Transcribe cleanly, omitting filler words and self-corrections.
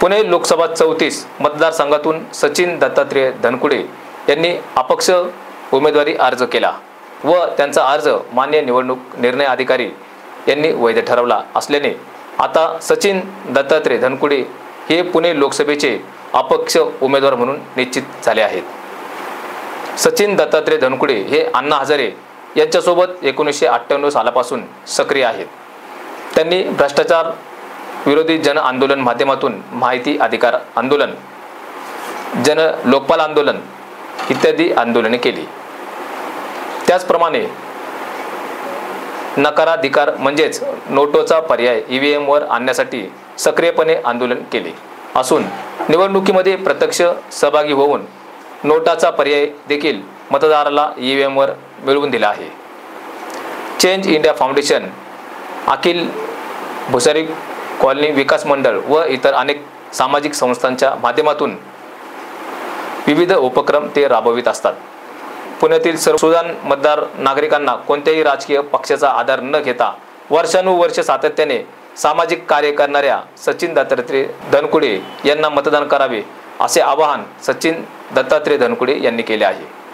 पुणे लोकसभा 34 मतदारसंघातून सचिन दत्तात्रय धनकुडे यांनी अपक्ष उमेदवारी अर्ज केला व त्यांचा अर्ज मान्य निवडणूक निर्णय अधिकारी यांनी वैध ठरवला असल्याने आता सचिन दत्तात्रय धनकुडे हे पुणे लोकसभेचे अपक्ष उमेदवार म्हणून निश्चित झाले आहेत। सचिन दत्तात्रय धनकुडे हे अण्णा हजारे यांच्यासोबत 1998 सालापासून सक्रिय आहेत। त्यांनी भ्रष्टाचार विरोधी जन आंदोलन माध्यमातून माहिती अधिकार आंदोलन, जन लोकपाल आंदोलन इत्यादी आंदोलने केली। त्याचप्रमाणे नकाराधिकार म्हणजेच नोटोचा पर्याय EVM वर आणण्यासाठी सक्रियपणे आंदोलन केले असून निवडणुकीमध्ये प्रत्यक्ष सहभागी होऊन नोटाचा पर्याय देखील मतदाराला EVM वर मिळवून दिला आहे। चेंज इंडिया फाउंडेशन, अखिल भुसारी कॉलनी विकास मंडळ व इतर अनेक सामाजिक संस्थांच्या माध्यमातून विविध उपक्रम ते राबवित असतात। पुण्यातील सर्वसाधारण मतदार नागरिकांना कोणत्याही राजकीय पक्षाचा आधार न घेता वर्षानुवर्ष सातत्याने सामाजिक कार्य करणाऱ्या सचिन दत्तात्रय धनकुडे यांना मतदान करावे असे आवाहन सचिन दत्तात्रय धनकुडे यांनी केले आहे।